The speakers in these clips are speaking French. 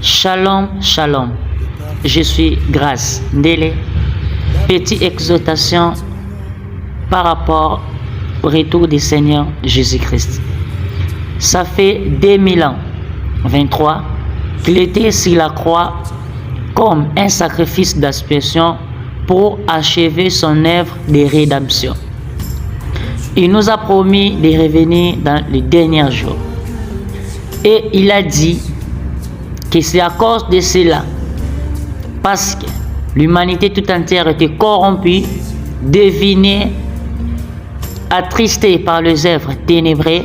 Shalom, shalom. Je suis Grâce Ndele. Petite exhortation par rapport au retour du Seigneur Jésus-Christ. Ça fait 2000 ans, 23, qu'il était sur la croix comme un sacrifice d'expiation pour achever son œuvre de rédemption. Il nous a promis de revenir dans les derniers jours. Et il a dit que c'est à cause de cela, parce que l'humanité tout entière était corrompue, devinée, attristée par les œuvres ténébreuses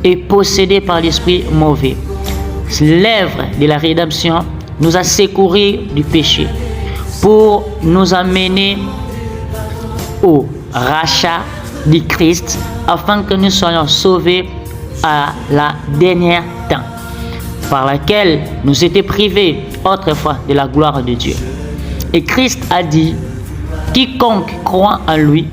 et possédée par l'esprit mauvais. L'œuvre de la rédemption nous a secourus du péché pour nous amener au rachat du Christ afin que nous soyons sauvés à la dernière temps, par laquelle nous étions privés autrefois de la gloire de Dieu. Et Christ a dit, quiconque croit en lui,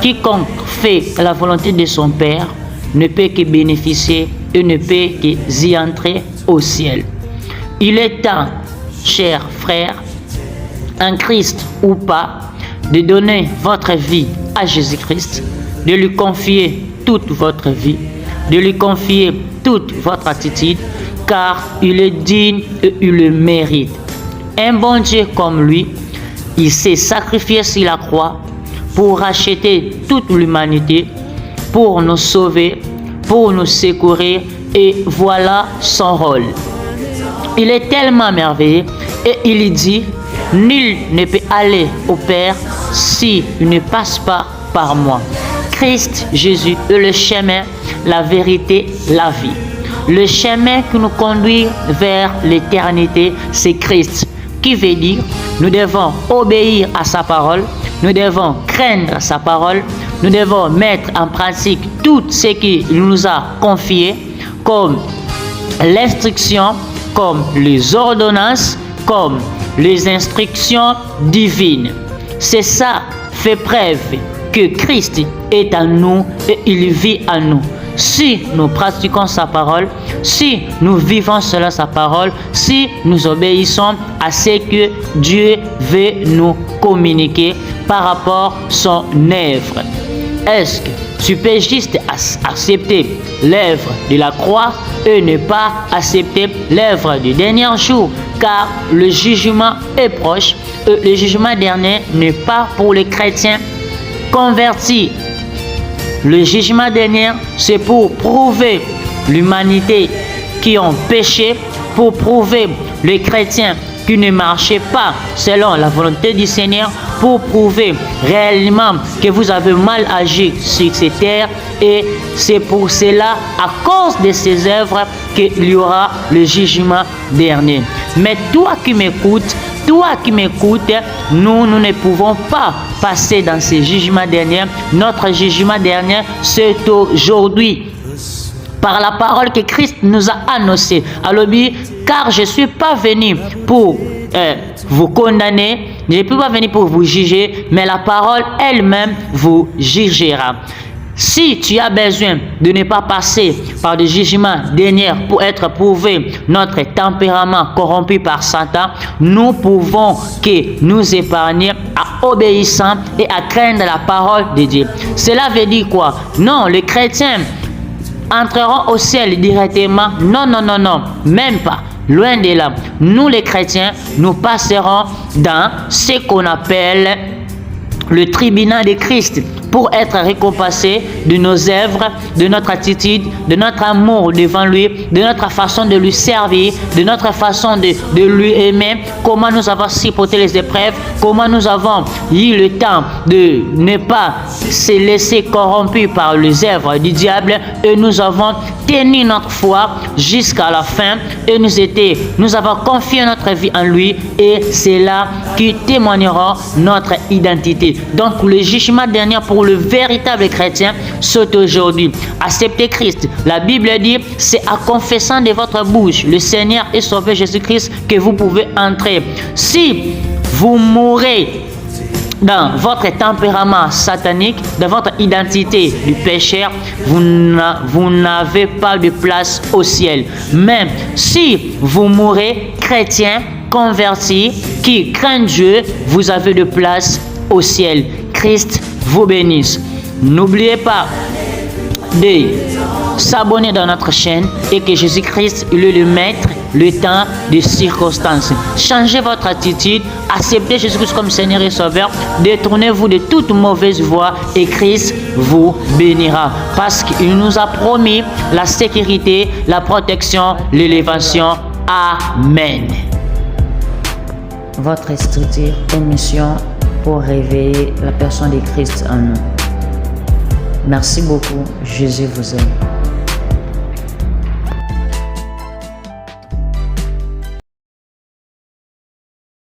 quiconque fait la volonté de son Père, ne peut que bénéficier et ne peut que y entrer au ciel. Il est temps, chers frères, en Christ ou pas, de donner votre vie à Jésus-Christ, de lui confier toute votre vie, de lui confier toute votre attitude, car il est digne et il le mérite. Un bon Dieu comme lui, il s'est sacrifié sur la croix pour racheter toute l'humanité, pour nous sauver, pour nous secourir, et voilà son rôle. Il est tellement merveilleux et il dit, nul ne peut aller au Père s'il ne passe pas par moi. Christ Jésus est le chemin, la vérité, la vie. Le chemin qui nous conduit vers l'éternité, c'est Christ. Qui veut dire, nous devons obéir à sa parole, nous devons craindre sa parole, nous devons mettre en pratique tout ce qu'il nous a confié, comme l'instruction, comme les ordonnances, comme les instructions divines. C'est ça, fait preuve que Christ est en nous et il vit en nous. Si nous pratiquons sa parole, si nous vivons selon sa parole, si nous obéissons à ce que Dieu veut nous communiquer par rapport à son œuvre. Est-ce que tu peux juste accepter l'œuvre de la croix et ne pas accepter l'œuvre du dernier jour, car le jugement est proche et le jugement dernier n'est pas pour les chrétiens convertis. Le jugement dernier, c'est pour prouver l'humanité qui ont péché, pour prouver les chrétiens qui ne marchaient pas selon la volonté du Seigneur, pour prouver réellement que vous avez mal agi sur cette terre. Et c'est pour cela, à cause de ces œuvres, qu'il y aura le jugement dernier. Mais toi qui m'écoutes, nous ne pouvons pas passer dans ce jugement dernier. Notre jugement dernier, c'est aujourd'hui. Par la parole que Christ nous a annoncée. Alors, car je ne suis pas venu pour vous condamner, je ne suis pas venu pour vous juger, mais la parole elle-même vous jugera. Si tu as besoin de ne pas passer par des jugements derniers pour être prouvé notre tempérament corrompu par Satan, nous pouvons que nous épargner à obéissant et à craindre la parole de Dieu. Cela veut dire quoi? Non, les chrétiens entreront au ciel directement. Non, non, non, non, même pas. Loin de là. Nous les chrétiens, nous passerons dans ce qu'on appelle le tribunal de Christ pour être récompensés de nos œuvres, de notre attitude, de notre amour devant lui, de notre façon de lui servir, de notre façon de lui aimer, comment nous avons supporté les épreuves, comment nous avons eu le temps de ne pas se laisser corrompre par les œuvres du diable, et nous avons tenu notre foi jusqu'à la fin et nous avons confié notre vie en lui, et c'est là qui témoignera notre identité. Donc le jugement dernier pour le véritable chrétien, c'est aujourd'hui. Accepter Christ. La Bible dit, c'est en confessant de votre bouche le Seigneur et Sauveur Jésus-Christ que vous pouvez entrer. Si vous mourrez dans votre tempérament satanique, dans votre identité du pécheur, vous n'avez pas de place au ciel. Mais si vous mourrez chrétien, converti, qui craint Dieu, vous avez de place au ciel. Christ vous bénisse. N'oubliez pas de s'abonner dans notre chaîne et que Jésus-Christ est le maître, le temps des circonstances. Changez votre attitude, acceptez Jésus-Christ comme Seigneur et Sauveur, détournez-vous de toute mauvaise voie et Christ vous bénira. Parce qu'il nous a promis la sécurité, la protection, l'élévation. Amen. Votre structure et mission pour réveiller la personne de Christ en nous. Merci beaucoup. Jésus vous aime.